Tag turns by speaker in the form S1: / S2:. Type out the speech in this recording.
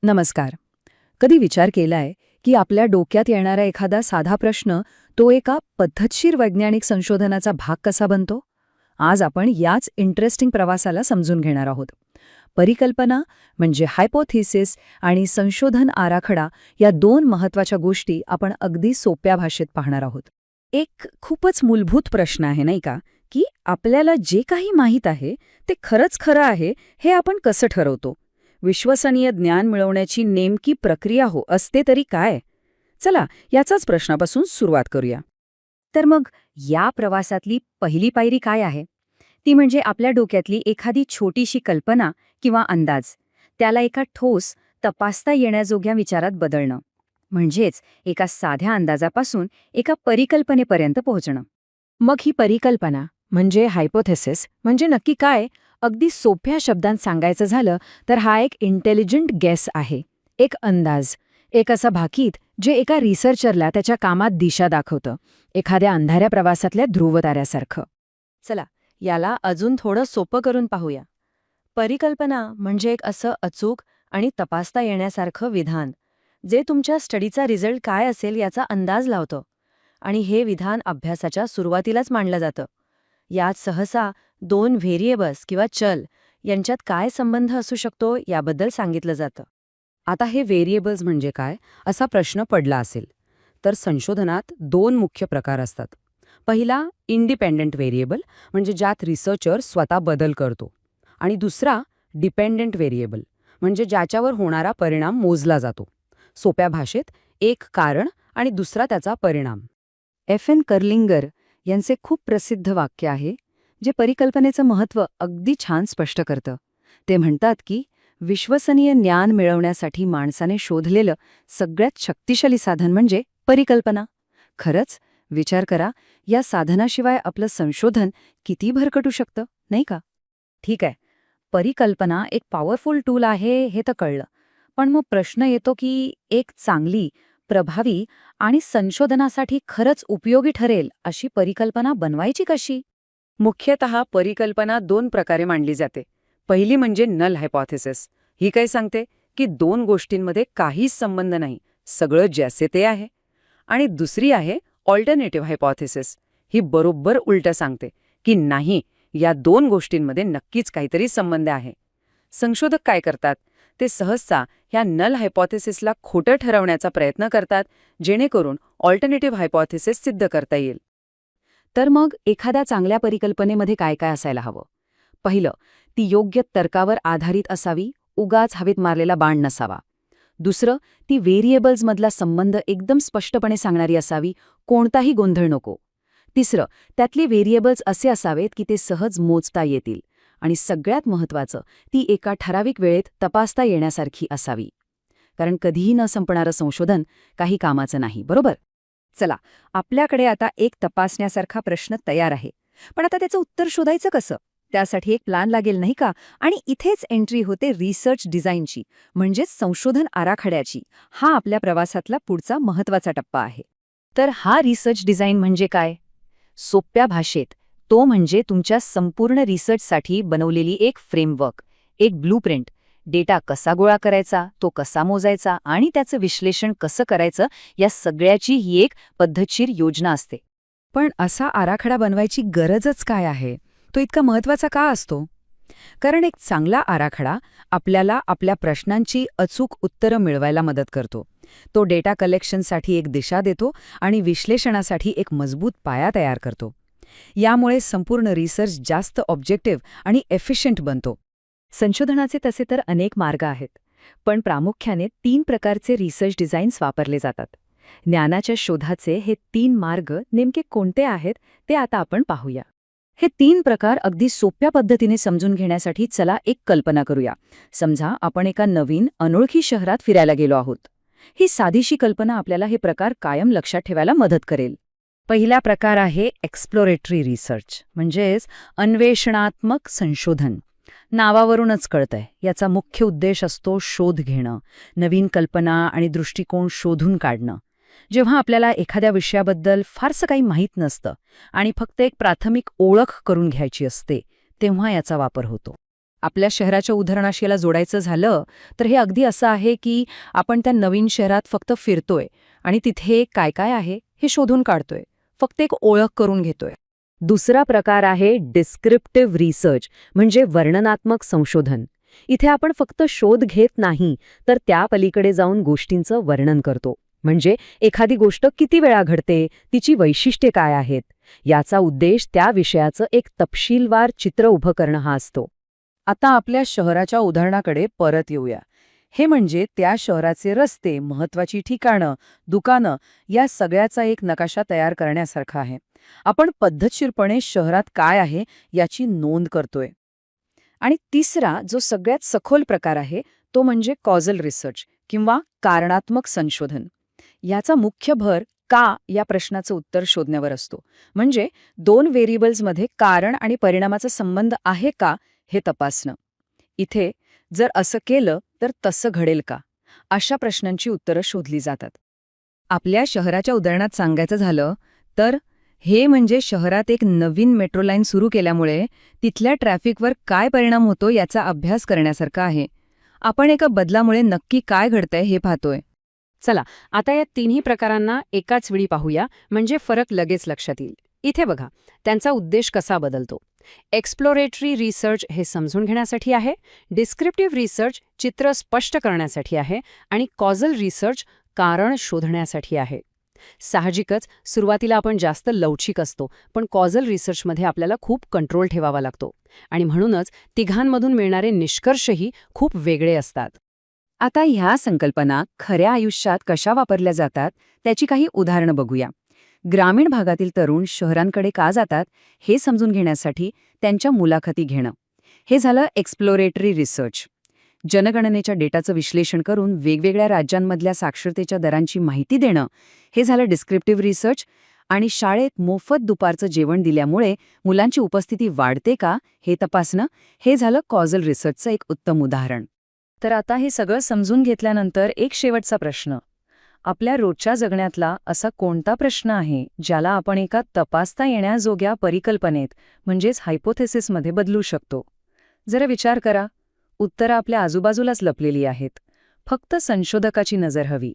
S1: नमस्कार. कधी विचार केलाय की आपल्या डोक्यात येणारा एखादा साधा प्रश्न तो एका पद्धतशीर वैज्ञानिक संशोधनाचा भाग कसा बनतो? आज आपण याच इंटरेस्टिंग प्रवासाला समजून घेणार आहोत. परिकल्पना म्हणजे हायपोथिसिस आणि संशोधन आराखडा या दोन महत्वाच्या गोष्टी आपण अगदी सोप्या भाषेत पाहणार आहोत. एक खूपच मूलभूत प्रश्न आहे नाही का, की आपल्याला जे काही माहीत आहे ते खरंच खरं आहे हे आपण कसं ठरवतो? विश्वसनीय ज्ञान मिळवण्याची नेमकी प्रक्रिया असते तरी काय? चला याचाच प्रश्नापासून सुरुवात करूया. तर मग या प्रवासातली पहिली पायरी काय आहे? ती म्हणजे आपल्या डोक्यातली एखादी छोटीशी कल्पना किंवा अंदाज त्याला एका ठोस, तपासता येण्याजोग्या विचारात बदलणं. म्हणजेच एका साध्या अंदाजापासून एका परिकल्पनेपर्यंत पोहोचणं. मग ही परिकल्पना म्हणजे हायपोथेसिस म्हणजे नक्की काय? अगदी सोप्या शब्दांत सांगायचं झालं तर हा एक इंटेलिजंट गेस आहे, एक अंदाज, एक असा भाकीत जे एका रिसर्चरला त्याच्या कामात दिशा दाखवतं, एखाद्या अंधाऱ्या प्रवासातल्या ध्रुवताऱ्यासारखं. चला याला अजून थोडं सोपं करून पाहूया. परिकल्पना म्हणजे एक असं अचूक आणि तपासता येण्यासारखं विधान जे तुमच्या स्टडीचा रिझल्ट काय असेल याचा अंदाज लावतं. आणि हे विधान अभ्यासाच्या सुरुवातीलाच मांडलं जातं. यात सहसा दोन व्हेरिएबल्स किंवा चल यांच्यात काय संबंध असू शकतो याबद्दल सांगितलं जातं. आता हे व्हेरिएबल्स म्हणजे काय असा प्रश्न पडला असेल तर संशोधनात दोन मुख्य प्रकार असतात. पहिला इंडिपेंडेंट व्हेरिएबल म्हणजे ज्यात रिसर्चर स्वतः बदल करतो, आणि दुसरा डिपेंडेंट व्हेरिएबल म्हणजे ज्याच्यावर होणारा परिणाम मोजला जातो. सोप्या भाषेत एक कारण आणि दुसरा त्याचा परिणाम. F.N. कर्लिंगर यांचे खूप प्रसिद्ध वाक्य आहे जे परिकल्पनेचं महत्त्व अगदी छान स्पष्ट करतं. ते म्हणतात की विश्वसनीय ज्ञान मिळवण्यासाठी माणसाने शोधलेलं सगळ्यात शक्तिशाली साधन म्हणजे परिकल्पना. खरंच विचार करा, या साधनाशिवाय आपलं संशोधन किती भरकटू शकतं, नाही का? ठीक आहे, परिकल्पना एक पॉवरफुल टूल आहे हे तर कळलं. पण मग प्रश्न येतो की एक चांगली, प्रभावी आणि संशोधनासाठी खरंच उपयोगी ठरेल अशी परिकल्पना बनवायची कशी? मुख्यतः परिकल्पना दोन प्रकारे मांडली जाते. पहिली म्हणजे नल हायपोथेसिस. ही काय सांगते की दोन गोष्टींमध्ये काहीच संबंध नाही, सगळं जैसे ते आहे. आणि दुसरी आहे ऑल्टरनेटिव्ह हायपोथेसिस. ही बरोबर उलटं सांगते की नाही, या दोन गोष्टींमध्ये नक्कीच काहीतरी संबंध आहे. संशोधक काय करतात? ते सहसा ह्या नल हायपोथेसिसला खोटं ठरवण्याचा प्रयत्न करतात, जेणेकरून ऑल्टरनेटिव्ह हायपोथेसिस सिद्ध करता येईल. तर मग एखाद्या चांगल्या परिकल्पनेमध्ये काय काय असायला हवं? पहिलं, ती योग्य तर्कावर आधारित असावी, उगाच हवेत मारलेला बाण नसावा. दुसरं, ती व्हेरिएबल्समधला संबंध एकदम स्पष्टपणे सांगणारी असावी, कोणताही गोंधळ नको. तिसरं, त्यातले व्हेरिएबल्स असे असावेत की ते सहज मोजता येतील. आणि सगळ्यात महत्त्वाचं, ती एका ठराविक वेळेत तपासता येण्यासारखी असावी. कारण कधीही न संपणारं संशोधन काही कामाचं नाही, बरोबर? चला, आपल्याकडे आता एक तपासण्यासारखा प्रश्न तयार आहे. पण आता त्याचं उत्तर शोधायचं कसं? त्यासाठी एक प्लॅन लागेल नाही का? आणि इथेच एंट्री होते रिसर्च डिझाईनची, म्हणजेच संशोधन आराखड्याची. हा आपल्या प्रवासातला पुढचा महत्त्वाचा टप्पा आहे. तर हा रिसर्च डिझाईन म्हणजे काय? सोप्या भाषेत तो म्हणजे तुमच्या संपूर्ण रिसर्चसाठी बनवलेली एक फ्रेमवर्क, एक ब्लूप्रिंट. डेटा कसा गोळा करायचा, तो कसा मोजायचा आणि त्याचं विश्लेषण कसं करायचं, या सगळ्याची ही एक पद्धतशीर योजना असते. पण असा आराखडा बनवायची गरजच काय आहे? तो इतका महत्त्वाचा का असतो? कारण एक चांगला आराखडा आपल्याला आपल्या प्रश्नांची अचूक उत्तरं मिळवायला मदत करतो. तो डेटा कलेक्शनसाठी एक दिशा देतो आणि विश्लेषणासाठी एक मजबूत पाया तयार करतो. यामुळे संपूर्ण रिसर्च जास्त ऑब्जेक्टिव्ह आणि एफिशियंट बनतो. संशोधनाचे तसे तर अनेक मार्ग आहेत, पण प्रामुख्याने 3 प्रकारचे रिसर्च डिझाईन्स वापरले जातात. ज्ञानाच्या शोधाचे हे 3 मार्ग नेमके कोणते आहेत ते आता आपण पाहूया. हे 3 प्रकार अगदी सोप्या पद्धतीने समजून घेण्यासाठी चला एक कल्पना करूया. समजा आपण एका नवीन, अनोळखी शहरात फिरायला गेलो आहोत. ही साधीशी कल्पना आपल्याला हे प्रकार कायम लक्षात ठेवायला मदत करेल. पहिला प्रकार आहे एक्सप्लोरेटरी रिसर्च, म्हणजेच अन्वेषणात्मक संशोधन. नावावरूनच कळतंय, याचा मुख्य उद्देश असतो शोध घेणं, नवीन कल्पना आणि दृष्टिकोन शोधून काढणं. जेव्हा आपल्याला एखाद्या विषयाबद्दल फारसं काही माहीत नसतं आणि फक्त एक प्राथमिक ओळख करून घ्यायची असते, तेव्हा याचा वापर होतो. आपल्या शहराच्या उदाहरणाशी याला जोडायचं झालं तर हे अगदी असं आहे की आपण त्या नवीन शहरात फक्त फिरतोय आणि तिथे काय काय आहे हे शोधून काढतोय, फक्त एक ओळख करून घेतोय.
S2: दुसरा प्रकार आहे डिस्क्रिप्टिव्ह रिसर्च, म्हणजे वर्णनात्मक संशोधन. इथे आपण फक्त शोध घेत नाही, तर त्या पलीकडे जाऊन गोष्टींचं वर्णन करतो. म्हणजे एखादी गोष्ट किती वेळा घडते, तिची वैशिष्ट्ये काय आहेत, याचा उद्देश त्या विषयाचं एक तपशीलवार चित्र उभं करणं हा असतो.
S1: आता आपल्या शहराच्या उदाहरणाकडे परत येऊया. हे म्हणजे त्या शहराचे रस्ते, महत्वाची ठिकाणं, दुकानं या सगळ्याचा एक नकाशा तयार करण्यासारखा आहे. आपण पद्धतशीरपणे शहरात काय आहे याची नोंद करतोय. आणि तिसरा जो सगळ्यात सखोल प्रकार आहे तो म्हणजे कॉझल रिसर्च किंवा कारणात्मक संशोधन. याचा मुख्य भर का या प्रश्नाचं उत्तर शोधण्यावर असतो. म्हणजे दोन व्हेरिएबल्समध्ये कारण आणि परिणामाचा संबंध आहे का हे तपासणं. इथे जर असं केलं तर तसं घडेल का, अशा प्रश्नांची उत्तरं शोधली जातात. आपल्या शहराच्या उदाहरणात सांगायचं झालं तर हे म्हणजे शहरात एक नवीन मेट्रो लाईन सुरू केल्यामुळे तिथल्या ट्रॅफिकवर काय परिणाम होतो याचा अभ्यास करण्यासारखा आहे. आपण एका बदलामुळे नक्की काय घडतंय हे पाहतोय.
S2: चला, आता या तिन्ही प्रकारांना एकाच वेळी पाहूया, म्हणजे फरक लगेच लक्षात येईल. इथे बघा, त्यांचा उद्देश कसा बदलतो. एक्सप्लोरेटरी रिसर्च हे समजून घेण्यासाठी आहे, डिस्क्रिप्टिव्ह रिसर्च चित्र स्पष्ट करण्यासाठी आहे आणि कॉझल रिसर्च कारण शोधण्यासाठी आहे. साहजिकच सुरुवातीला आपण जास्त लवचिक असतो, पण कॉझल रिसर्चमध्ये आपल्याला खूप कंट्रोल ठेवावा लागतो आणि म्हणूनच तिघांमधून मिळणारे निष्कर्षही खूप वेगळे असतात.
S1: आता ह्या संकल्पना खऱ्या आयुष्यात कशा वापरल्या जातात त्याची काही उदाहरणं बघूया. ग्रामीण भागातील तरुण शहरांकडे का जातात हे समजून घेण्यासाठी त्यांच्या मुलाखती घेणं. हे झालं एक्सप्लोरेटरी रिसर्च. जनगणनेच्या डेटाचं विश्लेषण करून वेगवेगळ्या राज्यांमधल्या साक्षरतेच्या दरांची माहिती देणं हे झालं डिस्क्रिप्टिव्ह रिसर्च. आणि शाळेत मोफत दुपारचं जेवण दिल्यामुळे मुलांची उपस्थिती वाढते का हे तपासणं हे झालं कॉझल रिसर्चचं एक उत्तम उदाहरण. तर आता हे सगळं समजून घेतल्यानंतर एक शेवटचा प्रश्न. आपल्या रोजच्या जगण्यातला असा कोणता प्रश्न आहे ज्याला आपण एका तपासता येण्याजोग्या परिकल्पनेत म्हणजेच हायपोथेसिसमध्ये बदलू शकतो? जरा विचार करा. उत्तरं आपल्या आजूबाजूलाच लपलेली आहेत. फक्त संशोधकाची नजर हवी.